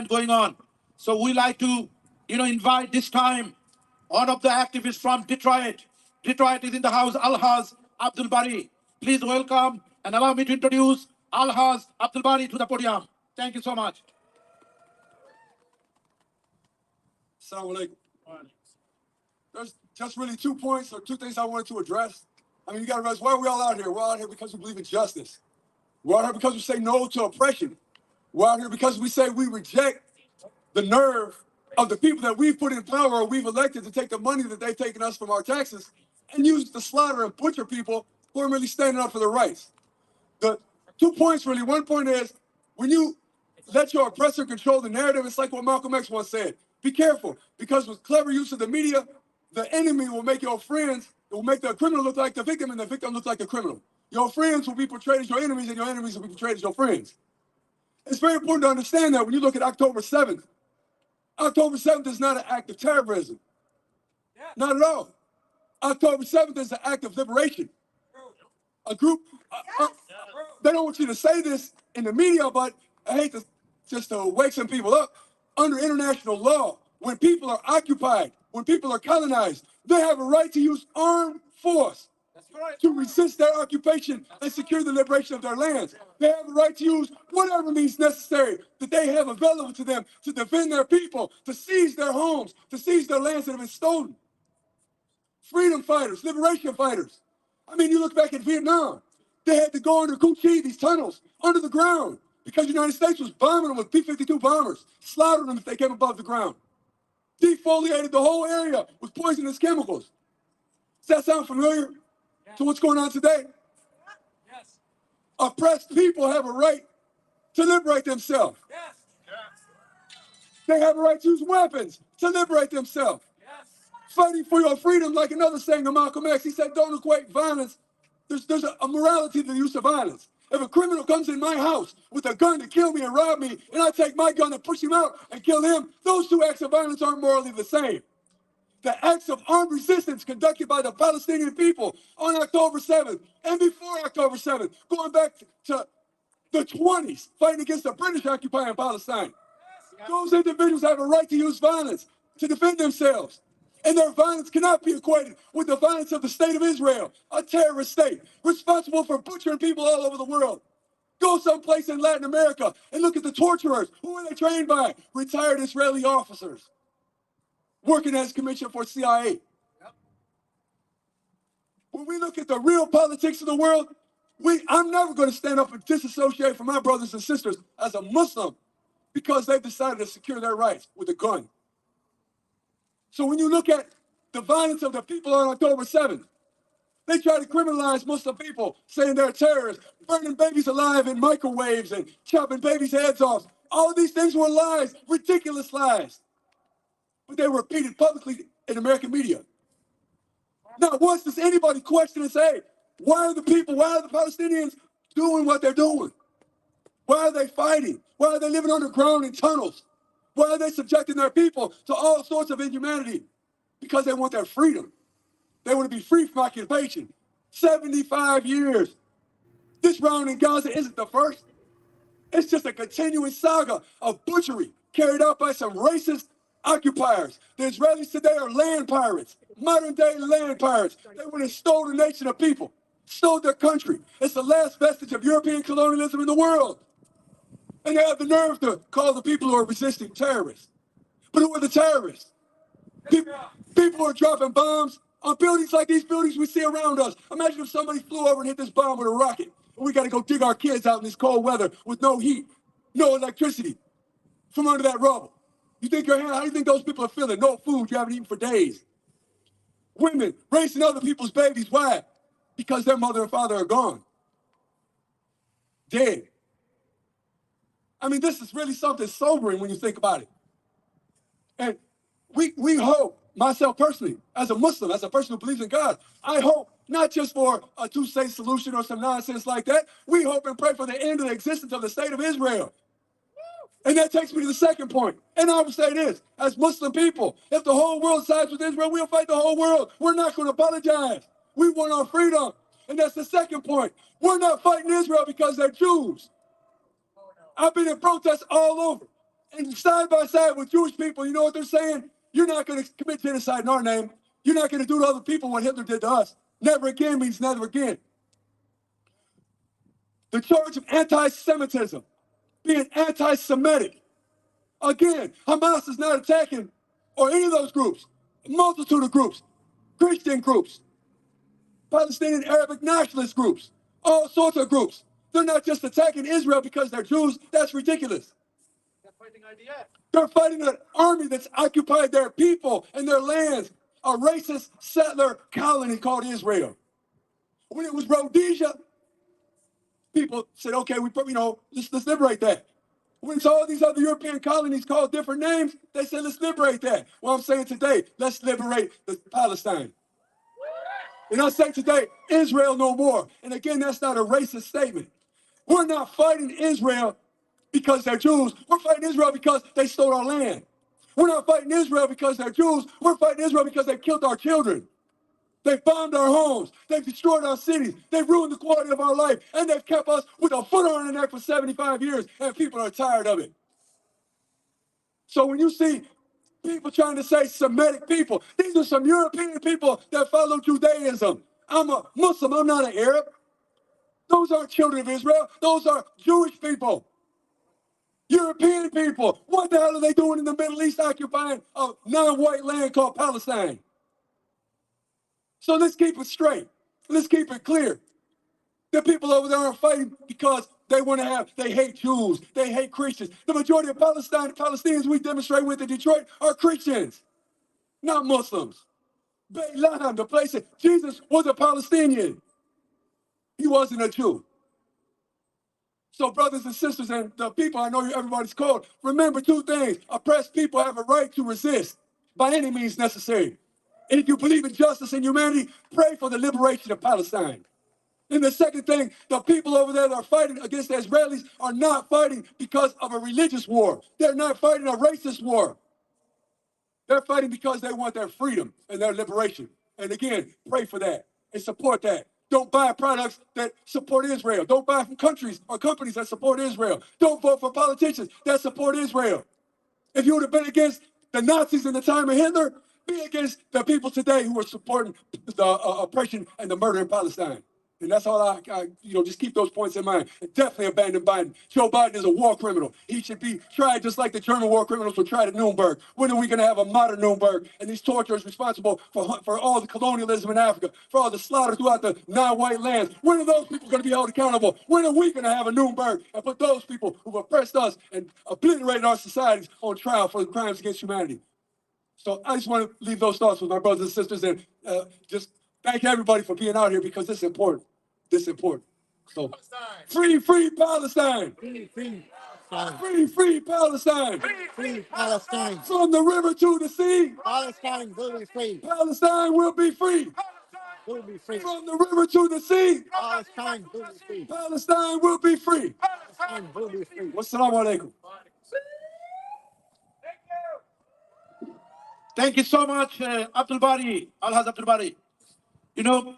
going on. So we like to, invite this time one of the activists from Detroit. Detroit is in the house, Alhaz Abdul Bari. Please welcome and allow me to introduce Alhaz Abdul Bari to the podium. Thank you so much. Assalamu alaikum. There's just really 2 points or 2 things I wanted to address. I mean, you got to realize, why are we all out here? We're out here because we believe in justice. We're out here because we say no to oppression. We're out here because we say we reject the nerve of the people that we've put in power or we've elected to take the money that they've taken us from our taxes and use it to slaughter and butcher people who are really standing up for their rights. The 2 points really, 1 point is, when you let your oppressor control the narrative, it's like what Malcolm X once said. Be careful, because with clever use of the media, the enemy will make your friends, it will make the criminal look like the victim and the victim look like the criminal. Your friends will be portrayed as your enemies and your enemies will be portrayed as your friends. It's very important to understand that when you look at October 7th. October 7th is not an act of terrorism. Not at all. October 7th is an act of liberation. A group, they don't want you to say this in the media, but I hate to just to wake some people up. Under international law, when people are occupied, when people are colonized, they have a right to use armed force to resist their occupation and secure the liberation of their lands. They have a right to use whatever means necessary that they have available to them to defend their people, to seize their homes, to seize their lands that have been stolen. Freedom fighters, liberation fighters. I mean, you look back at Vietnam, they had to go under Cu Chi, these tunnels, under the ground, because the United States was bombing them with P-52 bombers, slaughtering them if they came above the ground. Defoliated the whole area with poisonous chemicals. Does that sound familiar to what's going on today? Yes. Oppressed people have a right to liberate themselves. Yes. They have a right to use weapons to liberate themselves. Yes. Fighting for your freedom, like another saying of Malcolm X, he said, don't equate violence. There's a morality to the use of violence. If a criminal comes in my house with a gun to kill me and rob me, and I take my gun and push him out and kill him, those 2 acts of violence aren't morally the same. The acts of armed resistance conducted by the Palestinian people on October 7th and before October 7th, going back to the 20s, fighting against the British occupying Palestine. Those individuals have a right to use violence to defend themselves. And their violence cannot be equated with the violence of the state of Israel, a terrorist state responsible for butchering people all over the world. Go someplace in Latin America and look at the torturers. Who are they trained by? Retired Israeli officers working as commission for CIA. When we look at the real politics of the world, I'm never going to stand up and disassociate from my brothers and sisters as a Muslim because they've decided to secure their rights with a gun. So when you look at the violence of the people on October 7th, they try to criminalize Muslim people, saying they're terrorists, burning babies alive in microwaves and chopping babies' heads off. All of these things were lies, ridiculous lies. But they were repeated publicly in American media. Now, once does anybody question and say, why are the Palestinians doing what they're doing? Why are they fighting? Why are they living underground in tunnels? Why are they subjecting their people to all sorts of inhumanity? Because they want their freedom. They want to be free from occupation. 75 years. This round in Gaza isn't the first. It's just a continuing saga of butchery carried out by some racist occupiers. The Israelis today are land pirates, modern day land pirates. They went and stole the nation of people, stole their country. It's the last vestige of European colonialism in the world. And they have the nerve to call the people who are resisting terrorists. But who are the terrorists? People are dropping bombs on buildings like these buildings we see around us. Imagine if somebody flew over and hit this bomb with a rocket. And we got to go dig our kids out in this cold weather with no heat, no electricity from under that rubble. How do you think those people are feeling? No food, you haven't eaten for days. Women raising other people's babies. Why? Because their mother and father are gone. Dead. I mean, this is really something sobering when you think about it. And we hope, myself personally, as a Muslim, as a person who believes in God, I hope not just for a 2-state solution or some nonsense like that. We hope and pray for the end of the existence of the state of Israel. And that takes me to the second point. And I would say this, as Muslim people, if the whole world sides with Israel, we'll fight the whole world. We're not going to apologize. We want our freedom. And that's the second point. We're not fighting Israel because they're Jews. I've been in protests all over. And side by side with Jewish people, you know what they're saying? You're not going to commit genocide in our name. You're not going to do to other people what Hitler did to us. Never again means never again. The charge of anti-Semitism, being anti-Semitic. Again, Hamas is not attacking, or any of those groups, a multitude of groups, Christian groups, Palestinian Arabic nationalist groups, all sorts of groups. They're not just attacking Israel because they're Jews. That's ridiculous. They're fighting IDF. They're fighting an army that's occupied their people and their lands, a racist settler colony called Israel. When it was Rhodesia, people said, okay, let's liberate that. When it's all these other European colonies called different names, they said, let's liberate that. Well, I'm saying today, let's liberate Palestine. And I say today, Israel no more. And again, that's not a racist statement. We're not fighting Israel because they're Jews. We're fighting Israel because they stole our land. We're not fighting Israel because they're Jews. We're fighting Israel because they killed our children. They've bombed our homes. They've destroyed our cities. They've ruined the quality of our life. And they've kept us with a foot on our neck for 75 years. And people are tired of it. So when you see people trying to say Semitic people, these are some European people that follow Judaism. I'm a Muslim. I'm not an Arab. Those aren't children of Israel. Those are Jewish people. European people. What the hell are they doing in the Middle East occupying a non-white land called Palestine? So let's keep it straight. Let's keep it clear. The people over there are fighting because they hate Jews, they hate Christians. The majority of Palestinians we demonstrate with in Detroit are Christians, not Muslims. Beit Lahem, the place that Jesus was a Palestinian. He wasn't a Jew. So brothers and sisters and the people, I know everybody's called, remember two things. Oppressed people have a right to resist by any means necessary. And if you believe in justice and humanity, pray for the liberation of Palestine. And the second thing, the people over there that are fighting against the Israelis are not fighting because of a religious war. They're not fighting a racist war. They're fighting because they want their freedom and their liberation. And again, pray for that and support that. Don't buy products that support Israel. Don't buy from countries or companies that support Israel. Don't vote for politicians that support Israel. If you would have been against the Nazis in the time of Hitler, be against the people today who are supporting the oppression and the murder in Palestine. And that's all I just keep those points in mind. And definitely abandon Biden. Joe Biden is a war criminal. He should be tried just like the German war criminals were tried at Nuremberg. When are we going to have a modern Nuremberg? And these torturers responsible for all the colonialism in Africa, for all the slaughter throughout the non-white lands. When are those people going to be held accountable? When are we going to have a Nuremberg and put those people who've oppressed us and obliterated our societies on trial for the crimes against humanity? So I just want to leave those thoughts with my brothers and sisters and just thank everybody for being out here because this is important. This is important. So, free Palestine! Free Palestine! Free Palestine! Free Palestine! From the river to the sea, Palestine will be free! Palestine will be free! Will be free! From the river to the sea, Palestine will be free! Palestine will be free! Palestine will be free! Wassalamu alaikum. Thank you so much, Abdul Bari, Alhaz Abdul Bari. You know,